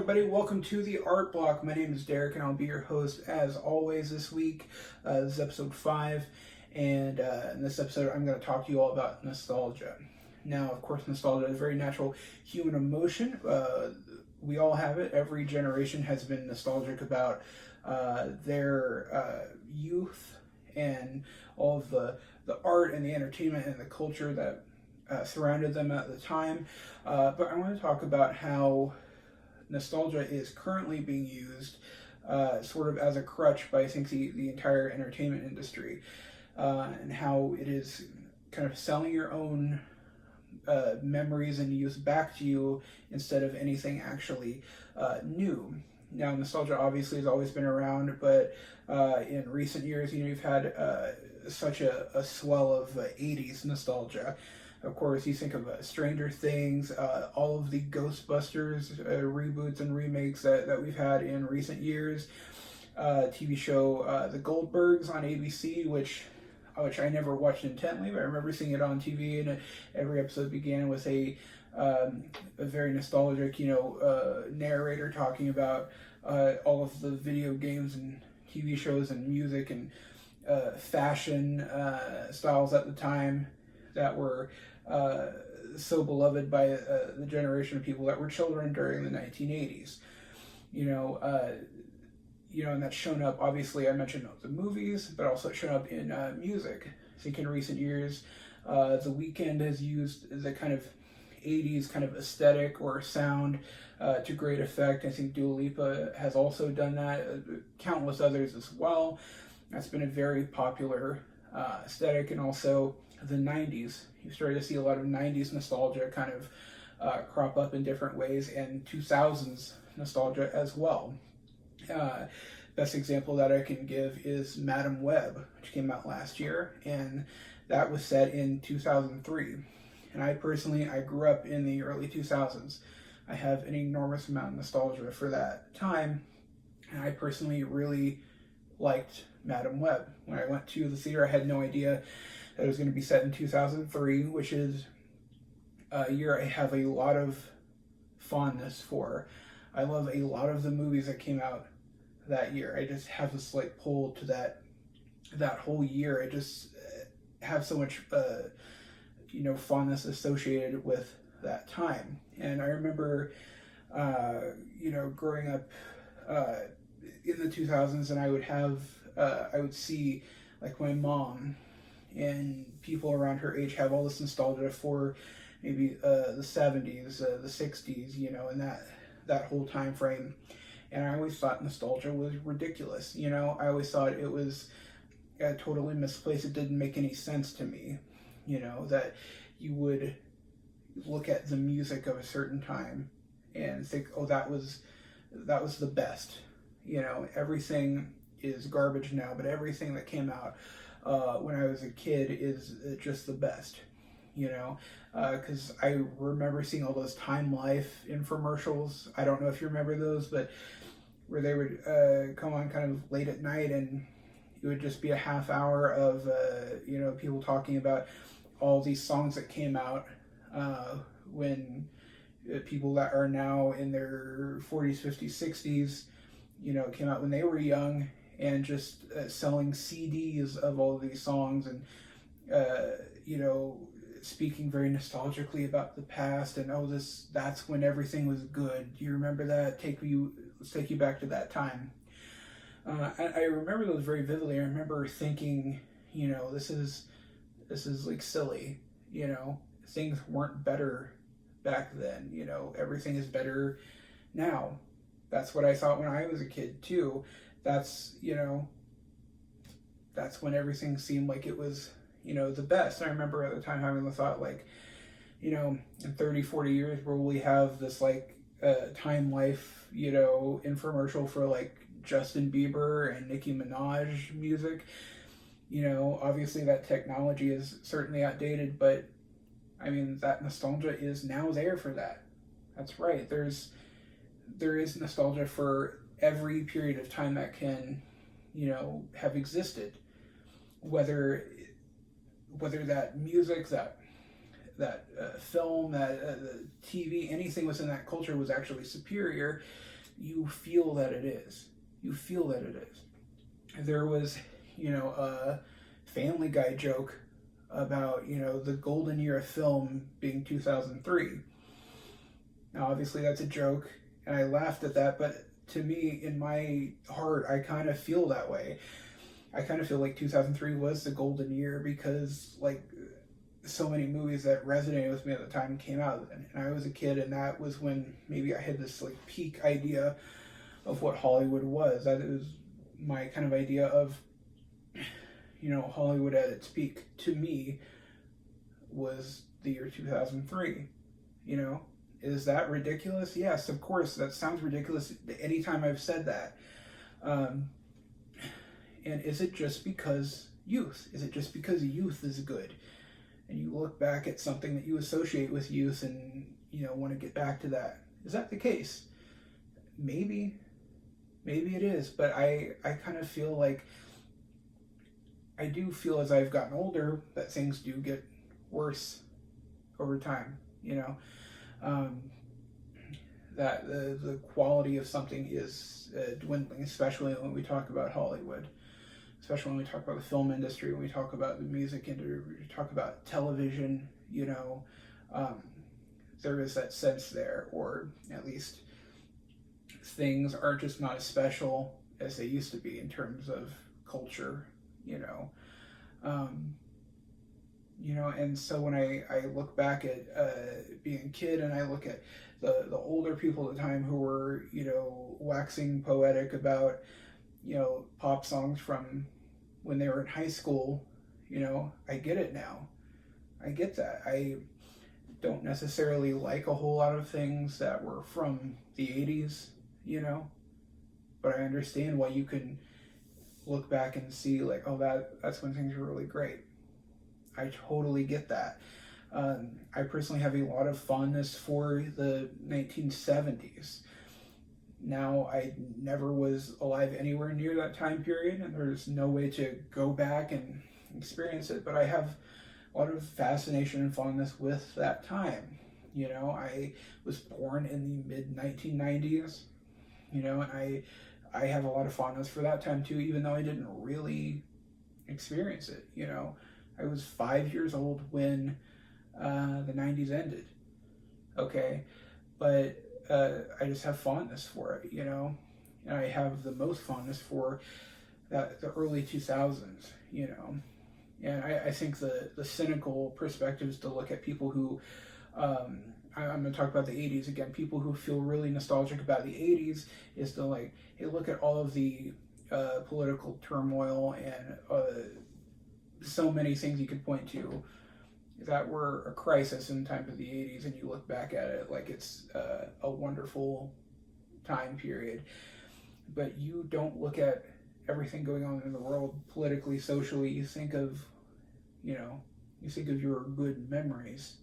everybody. Welcome to the Art Block. My name is Derek, and I'll be your host as always this week. This is episode 5, and in this episode, I'm going to talk to you all about nostalgia. Now, of course, nostalgia is a very natural human emotion. We all have it. Every generation has been nostalgic about their youth and all of the art and the entertainment and the culture that surrounded them at the time. But I want to talk about how nostalgia is currently being used sort of as a crutch by, I think, the entire entertainment industry, and how it is kind of selling your own memories and youth back to you instead of anything actually new. Now, nostalgia obviously has always been around, but in recent years, you've had such a swell of 80s nostalgia. Of course, you think of Stranger Things, all of the Ghostbusters reboots and remakes that we've had in recent years. TV show The Goldbergs on ABC, which I never watched intently, but I remember seeing it on TV, and every episode began with a very nostalgic, narrator talking about all of the video games and TV shows and music and fashion styles at the time that were so beloved by the generation of people that were children during the 1980s. And that's shown up, obviously, I mentioned the movies, but also shown up in music. I think in recent years, The Weeknd has used the kind of 80s kind of aesthetic or sound to great effect. I think Dua Lipa has also done that, countless others as well. That's been a very popular aesthetic. And also the 90s. You started to see a lot of 90s nostalgia kind of crop up in different ways, and 2000s nostalgia as well. Best example that I can give is Madam Web, which came out last year, and that was set in 2003. And I grew up in the early 2000s. I have an enormous amount of nostalgia for that time, and I personally really liked Madam Web. When I went to the theater, I had no idea that it was going to be set in 2003, which is a year I have a lot of fondness for. I love a lot of the movies that came out that year. I just have this pull to that whole year. I just have so much fondness associated with that time. And I remember growing up in the 2000s, and I would see my mom and people around her age have all this nostalgia for maybe the 70s, the 60s, and that whole time frame. And I always thought nostalgia was ridiculous. I always thought it was totally misplaced. It didn't make any sense to me, that you would look at the music of a certain time and think, oh, that was the best. Everything is garbage now, but everything that came out when I was a kid is just the best, because I remember seeing all those Time Life infomercials. I don't know if you remember those, but where they would come on kind of late at night, and it would just be a half hour of people talking about all these songs that came out when people that are now in their 40s, 50s, 60s, came out when they were young, and just selling CDs of all of these songs, and speaking very nostalgically about the past, and that's when everything was good. Do you remember that? Let's take you back to that time. I remember those very vividly. I remember thinking, this is silly. Things weren't better back then. Everything is better now. That's what I thought when I was a kid too. That's when everything seemed like it was, the best. I remember at the time having the thought, in 30, 40 years, where we have this Time Life, infomercial for Justin Bieber and Nicki Minaj music. Obviously that technology is certainly outdated, but I mean, that nostalgia is now there for that. That's right. There is nostalgia for every period of time that can, have existed. Whether that music, that film, that TV, anything within that culture was actually superior, you feel that it is. You feel that it is. There was, a Family Guy joke about, the golden year of film being 2003. Now, obviously, that's a joke, and I laughed at that, but to me, in my heart, I kind of feel that way. I kind of feel like 2003 was the golden year because, like, so many movies that resonated with me at the time came out, and I was a kid, and that was when maybe I had this, like, peak idea of what Hollywood was. That was my kind of idea of, Hollywood at its peak, to me, was the year 2003, Is that ridiculous? Yes, of course, that sounds ridiculous anytime I've said that. And is it just because youth? Is it just because youth is good? And you look back at something that you associate with youth and, want to get back to that. Is that the case? Maybe it is, but I kind of feel like, I do feel as I've gotten older that things do get worse over time, that the quality of something is dwindling, especially when we talk about Hollywood, especially when we talk about the film industry, when we talk about the music industry, we talk about television, there is that sense there, or at least things are just not as special as they used to be in terms of culture, and so when I look back at being a kid, and I look at the older people at the time who were, waxing poetic about, pop songs from when they were in high school, I get it now. I get that. I don't necessarily like a whole lot of things that were from the 80s, but I understand why you can look back and see, like, oh, that's when things were really great. I totally get that. I personally have a lot of fondness for the 1970s. Now, I never was alive anywhere near that time period, and there's no way to go back and experience it, but I have a lot of fascination and fondness with that time. I was born in the mid-1990s, and I have a lot of fondness for that time too, even though I didn't really experience it, I was 5 years old when the 90s ended, okay? But I just have fondness for it, and I have the most fondness for the early 2000s, and I think the cynical perspective is to look at people who, I'm going to talk about the 80s again, people who feel really nostalgic about the 80s is to, like, hey, look at all of the political turmoil and so many things you could point to that were a crisis in times of the 80s, and you look back at it like it's a wonderful time period. But you don't look at everything going on in the world politically, socially. You think of, your good memories,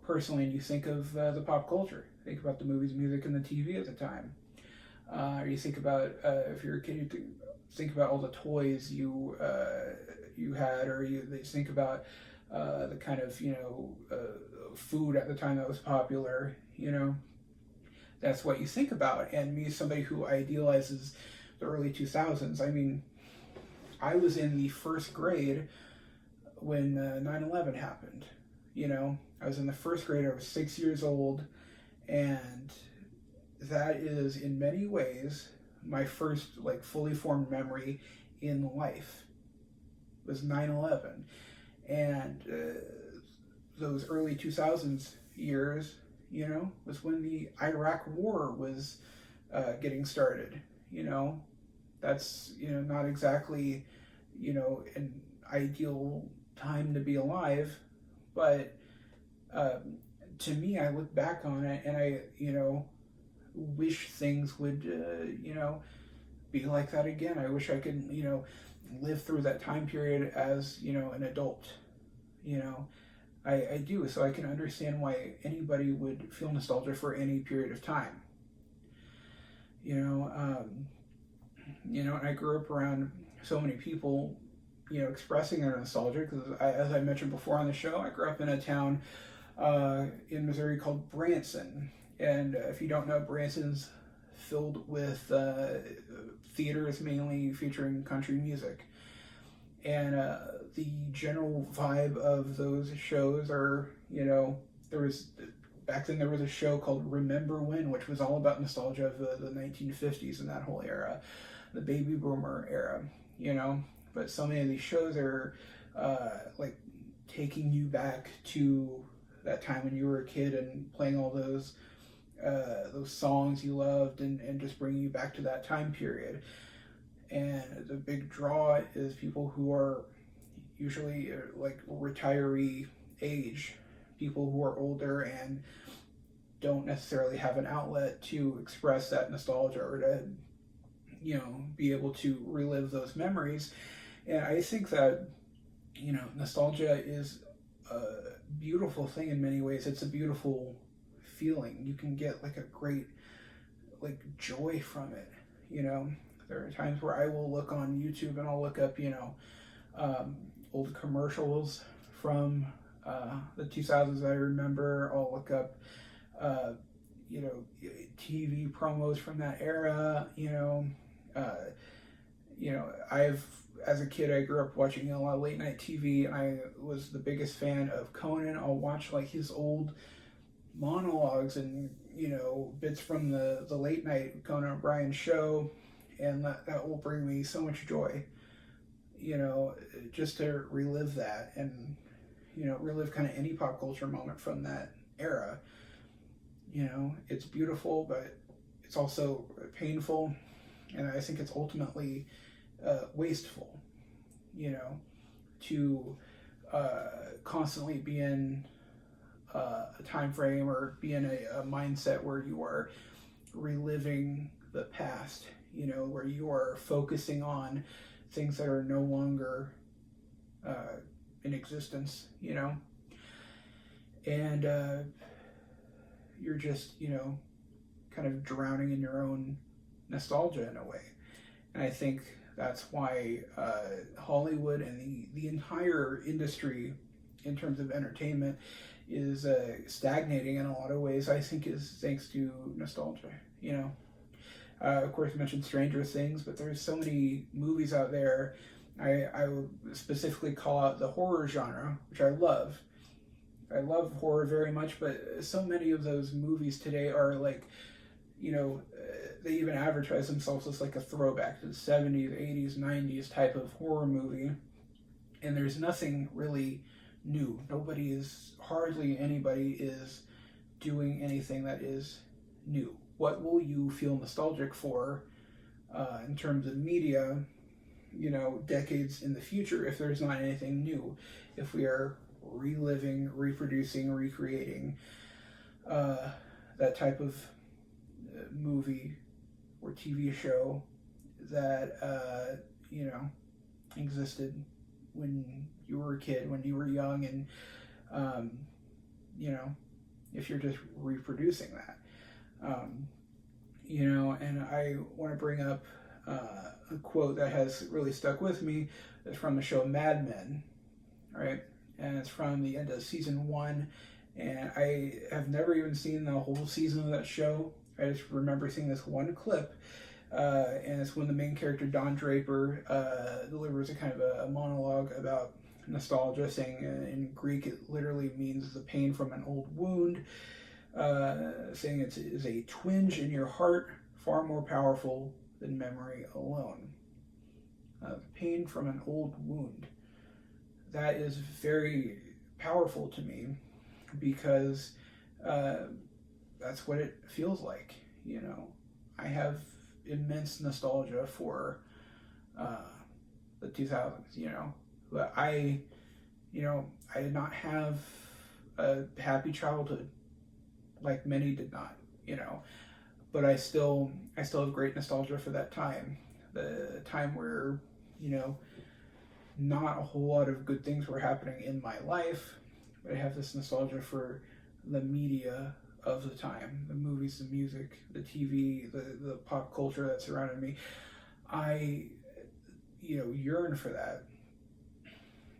personally, and you think of the pop culture. Think about the movies, music, and the TV at the time. Or you think about, if you're a kid, you think about all the toys you had, or you think about the kind of, food at the time that was popular, That's what you think about. And me, somebody who idealizes the early 2000s, I mean, I was in the first grade when 9/11 happened, I was in the first grade, I was 6 years old, and that is, in many ways, my first, like, fully formed memory in life was 9/11. And those early 2000s years, was when the Iraq War was getting started, That's, not exactly, an ideal time to be alive, but to me, I look back on it and I, wish things would, be like that again. I wish I could, live through that time period as, an adult, I do, so I can understand why anybody would feel nostalgia for any period of time, and I grew up around so many people, expressing their nostalgia, because as I mentioned before on the show, I grew up in a town in Missouri called Branson, and if you don't know, Branson's filled with theaters mainly featuring country music. And the general vibe of those shows are, back then there was a show called Remember When, which was all about nostalgia of the 1950s and that whole era, the baby boomer era, But so many of these shows are like taking you back to that time when you were a kid and playing all those songs you loved and just bringing you back to that time period. And the big draw is people who are usually like retiree age, people who are older and don't necessarily have an outlet to express that nostalgia or to, be able to relive those memories. And I think that, nostalgia is a beautiful thing in many ways. It's a beautiful feeling. You can get like a great joy from it. There are times where I will look on YouTube and I'll look up old commercials from the 2000s I remember. I'll look up TV promos from that era. As a kid, I grew up watching a lot of late night TV, and I was the biggest fan of Conan. I'll watch like his old monologues and bits from the late night Conan O'Brien show, and that will bring me so much joy, just to relive that and relive kind of any pop culture moment from that era. It's beautiful, but it's also painful, and I think it's ultimately wasteful, to constantly be in a time frame or be in a mindset where you are reliving the past, where you are focusing on things that are no longer in existence, and you're just, kind of drowning in your own nostalgia in a way. And I think that's why Hollywood and the entire industry in terms of entertainment is stagnating in a lot of ways. I think is thanks to nostalgia. Of course, I mentioned Stranger Things, but there's so many movies out there. I would specifically call out the horror genre, which I love. I love horror very much, but so many of those movies today are like, they even advertise themselves as like a throwback to the 70s, 80s, 90s type of horror movie. And there's nothing really new. Hardly anybody is doing anything that is new. What will you feel nostalgic for in terms of media, decades in the future if there's not anything new? If we are reliving, reproducing, recreating that type of movie or TV show that existed when you were a kid, when you were young, and if you're just reproducing that, and I want to bring up a quote that has really stuck with me. It's from the show Mad Men, right? And it's from the end of season 1, and I have never even seen the whole season of that show. I just remember seeing this one clip, and it's when the main character, Don Draper, delivers a kind of a monologue about nostalgia, saying in Greek it literally means the pain from an old wound, saying it is a twinge in your heart, far more powerful than memory alone. Pain from an old wound. That is very powerful to me because that's what it feels like. I have immense nostalgia for the 2000s, but I did not have a happy childhood like many did not, but I still have great nostalgia for that time, the time where, not a whole lot of good things were happening in my life, but I have this nostalgia for the media of the time, the movies, the music, the TV, the pop culture that surrounded me. I, yearn for that.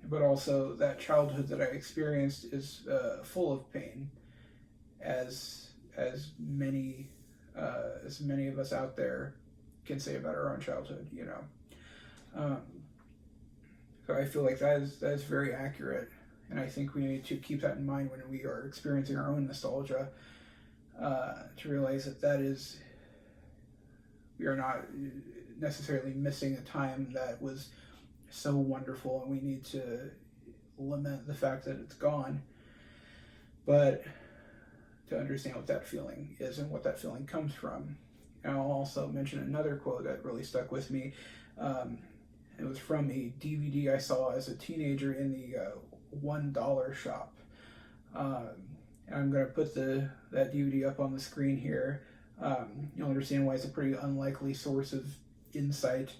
But also that childhood that I experienced is full of pain, as many as many of us out there can say about our own childhood, you know. So I feel like that is very accurate, and I think we need to keep that in mind when we are experiencing our own nostalgia, to realize that we are not necessarily missing a time that was so wonderful, and we need to lament the fact that it's gone, but to understand what that feeling is and what that feeling comes from. And I'll also mention another quote that really stuck with me. It was from a DVD I saw as a teenager in the $1 shop. And I'm going to put that DVD up on the screen here. You'll understand why it's a pretty unlikely source of insight.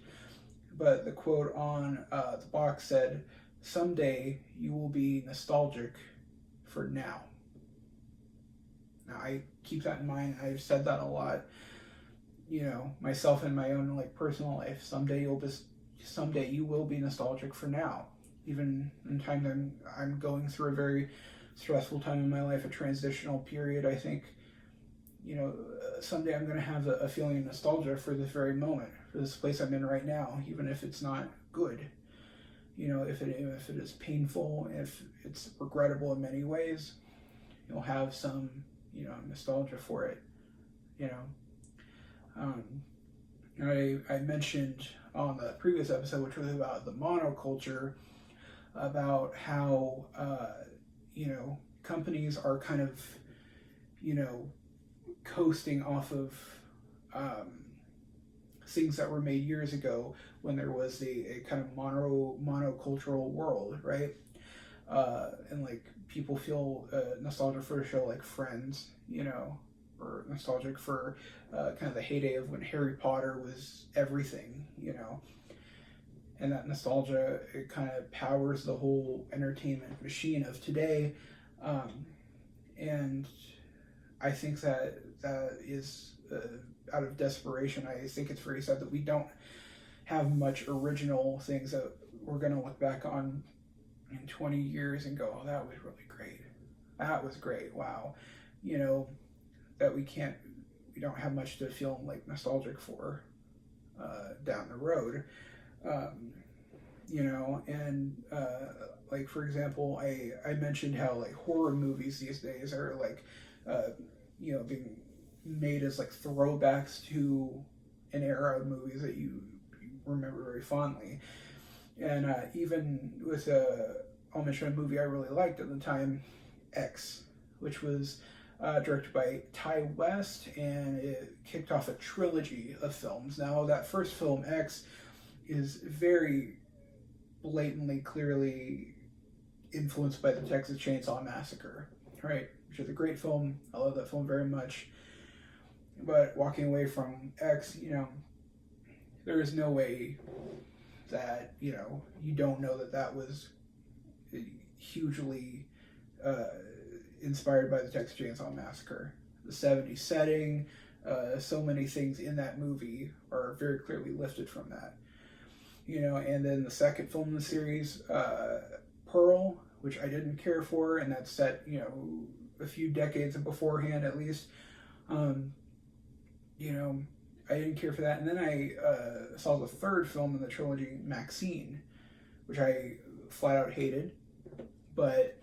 But the quote on the box said, "Someday you will be nostalgic for now." Now, I keep that in mind. I've said that a lot, you know, myself in my own like personal life. Someday you will be nostalgic for now. Even in times I'm going through a very stressful time in my life, a transitional period, I think, you know, someday I'm going to have a feeling of nostalgia for this very moment, for this place I'm in right now, even if it's not good. You know, if it is painful, if it's regrettable in many ways, you'll have some, you know, nostalgia for it, you know. I mentioned on the previous episode, which was about the monoculture, about how, you know, companies are kind of, you know, coasting off of things that were made years ago when there was a kind of monocultural world, right? And like people feel nostalgic for a show like Friends, you know, or nostalgic for kind of the heyday of when Harry Potter was everything, you know. And that nostalgia, it kind of powers the whole entertainment machine of today. And I think that is out of desperation. I think it's very sad that we don't have much original things that we're going to look back on in 20 years and go, oh, that was really great. That was great. Wow. You know, that we don't have much to feel like nostalgic for down the road. You know, and like, for example, I mentioned how like horror movies these days are like, you know, being made as like throwbacks to an era of movies that you remember very fondly. And even with I'll mention a movie I really liked at the time, X, which was directed by Ty West, and it kicked off a trilogy of films. Now, that first film, X, is very blatantly, clearly influenced by the Texas Chainsaw Massacre, right? Which is a great film. I love that film very much. But walking away from X, you know, there is no way that, you know, you don't know that was hugely inspired by the Texas Chainsaw Massacre. The 70s setting, so many things in that movie are very clearly lifted from that. You know, and then the second film in the series, Pearl, which I didn't care for, and that's set, you know, a few decades beforehand at least. You know, I didn't care for that. And then I saw the third film in the trilogy, Maxine, which I flat out hated. But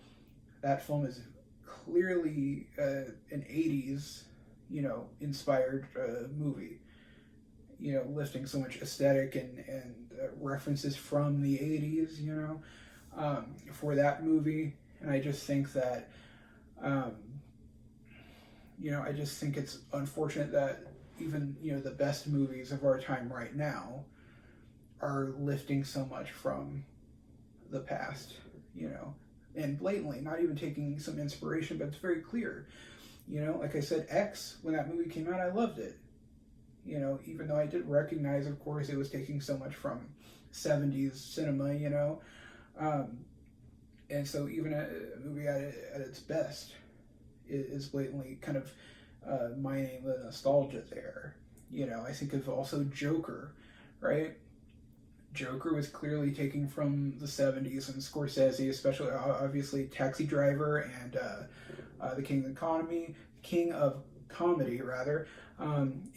that film is clearly an 80s, you know, inspired movie. You know, lifting so much aesthetic and references from the 80s, you know, for that movie. And I just think that, you know, I just think it's unfortunate that even, you know, the best movies of our time right now are lifting so much from the past, you know, and blatantly not even taking some inspiration, but it's very clear. You know, like I said, X, when that movie came out, I loved it. You know, even though I did recognize, of course, it was taking so much from 70s cinema, you know. And so even a movie at its best is blatantly kind of mining the nostalgia there. You know, I think of also Joker, right? Joker was clearly taking from the 70s and Scorsese, especially obviously Taxi Driver and The King of comedy rather. And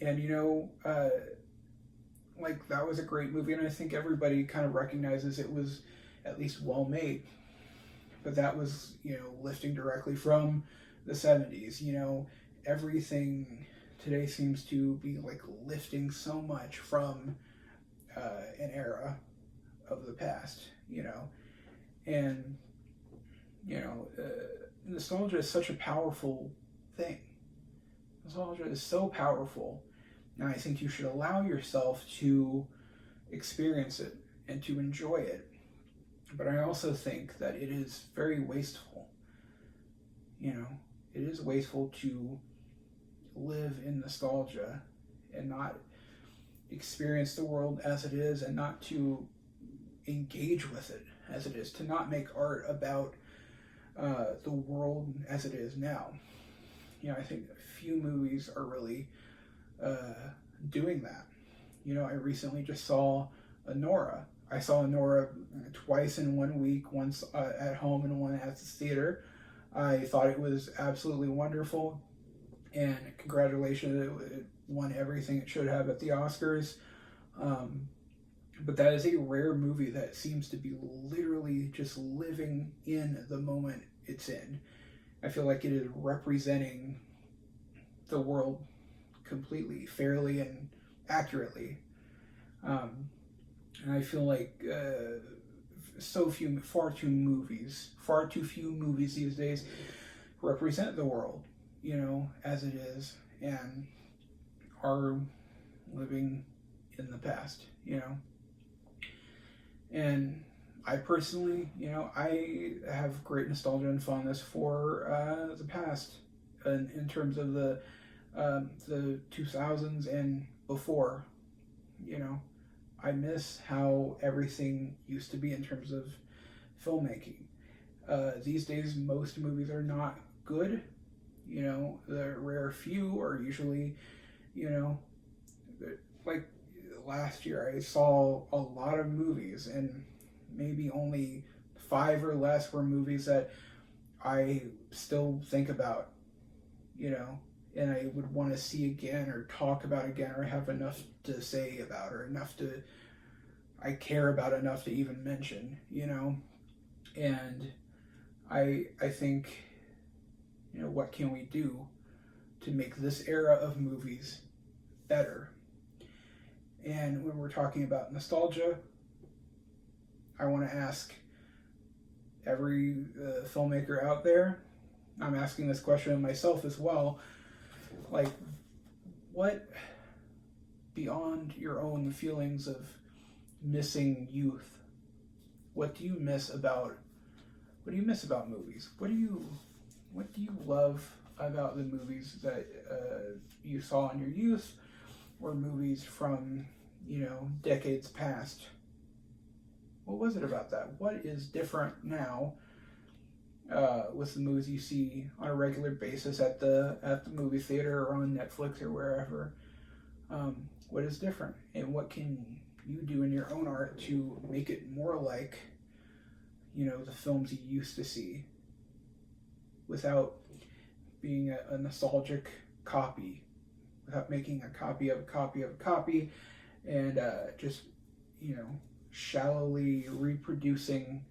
like that was a great movie, and I think everybody kind of recognizes it was at least well made. But that was, lifting directly from the 70s. Everything today seems to be like lifting so much from an era of the past, and nostalgia is such a powerful thing. Nostalgia is so powerful, and I think you should allow yourself to experience it and to enjoy it. But I also think that it is very wasteful. It is wasteful to live in nostalgia and not experience the world as it is, and not to engage with it as it is, to not make art about the world as it is now. I think few movies are really doing that. I recently just saw Nora. I saw Nora twice in 1 week, once at home and one at the theater. I thought it was absolutely wonderful, and congratulations, it won everything it should have at the Oscars. But that is a rare movie that seems to be literally just living in the moment it's in. I feel like it is representing the world completely, fairly, and accurately. And I feel like far too few movies these days represent the world, as it is, and are living in the past, And I personally, I have great nostalgia and fondness for the past, in terms of the 2000s and before. I miss how everything used to be in terms of filmmaking. These days, most movies are not good. The rare few are usually, like last year, I saw a lot of movies, and maybe only 5 or less were movies that I still think about, and I would want to see again or talk about again, or have enough to say about, or I care about enough to even mention, and I think, what can we do to make this era of movies better? And when we're talking about nostalgia, I want to ask every filmmaker out there, I'm asking this question of myself as well, like, what, beyond your own feelings of missing youth, what do you miss about movies? What do you love about the movies that you saw in your youth, or movies from, decades past? What was it about that? What is different now with the movies you see on a regular basis at the movie theater or on Netflix or wherever? What is different, and what can you do in your own art to make it more like, the films you used to see, without being a nostalgic copy, without making a copy of a copy of a copy, and just, shallowly reproducing,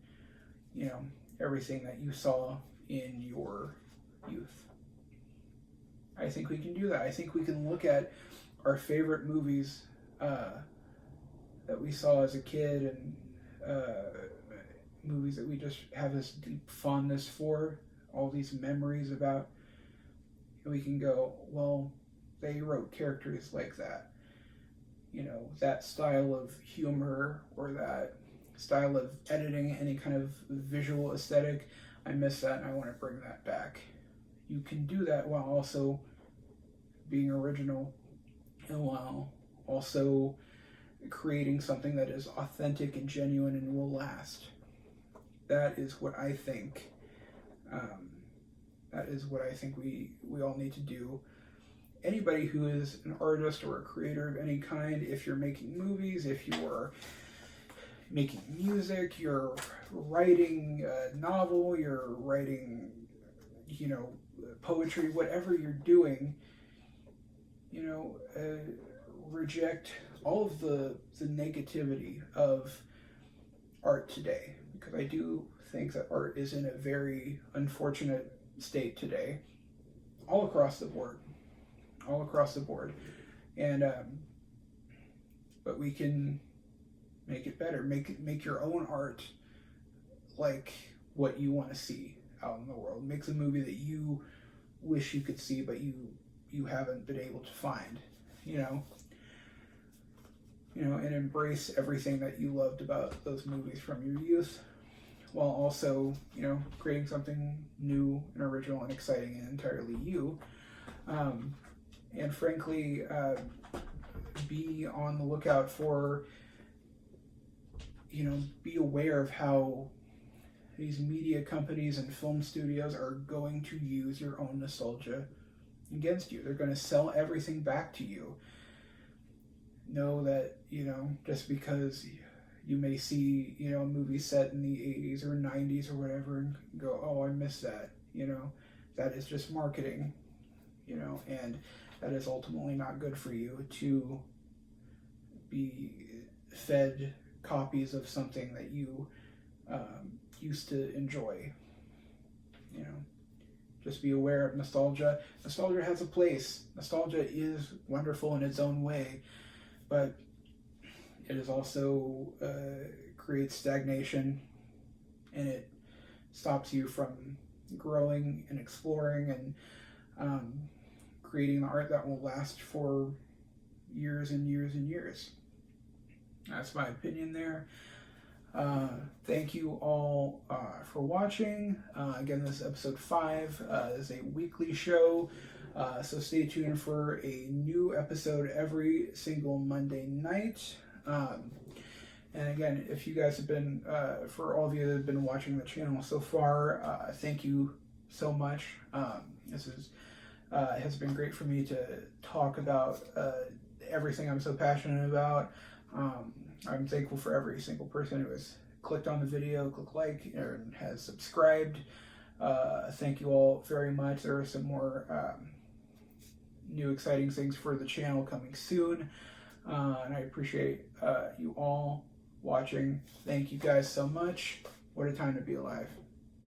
everything that you saw in your youth. I think we can do that. I think we can look at our favorite movies that we saw as a kid, and movies that we just have this deep fondness for, all these memories about, and we can go, well, they wrote characters like that. That style of humor, or that style of editing, any kind of visual aesthetic, I miss that, and I want to bring that back. You can do that while also being original, and while also creating something that is authentic and genuine and will last. That is what I think. We all need to do. Anybody who is an artist or a creator of any kind, if you're making movies, if you're making music, you're writing a novel, you're writing, poetry, whatever you're doing, reject all of the negativity of art today, because I do think that art is in a very unfortunate state today, all across the board, and but we can make it better. Make your own art like what you want to see out in the world. Make the movie that you wish you could see, but you haven't been able to find. And embrace everything that you loved about those movies from your youth, while also, creating something new and original and exciting and entirely you. And frankly, be on the lookout for, be aware of how these media companies and film studios are going to use your own nostalgia against you. They're going to sell everything back to you. Know that, just because you may see, a movie set in the 80s or 90s or whatever and go, oh, I miss that, that is just marketing, and that is ultimately not good for you to be fed copies of something that you used to enjoy. Just be aware of nostalgia. Nostalgia has a place. Nostalgia is wonderful in its own way, but it is also creates stagnation, and it stops you from growing and exploring and creating the art that will last for years and years and years. That's my opinion there. Thank you all for watching. Again, this is episode 5. This is a weekly show, so stay tuned for a new episode every single Monday night. And again, if you guys have been, for all of you that have been watching the channel so far, thank you so much. This is has been great for me to talk about everything I'm so passionate about. I'm thankful for every single person who has clicked on the video, clicked like, and has subscribed. Thank you all very much. There are some more new exciting things for the channel coming soon. And I appreciate you all watching. Thank you guys so much. What a time to be alive.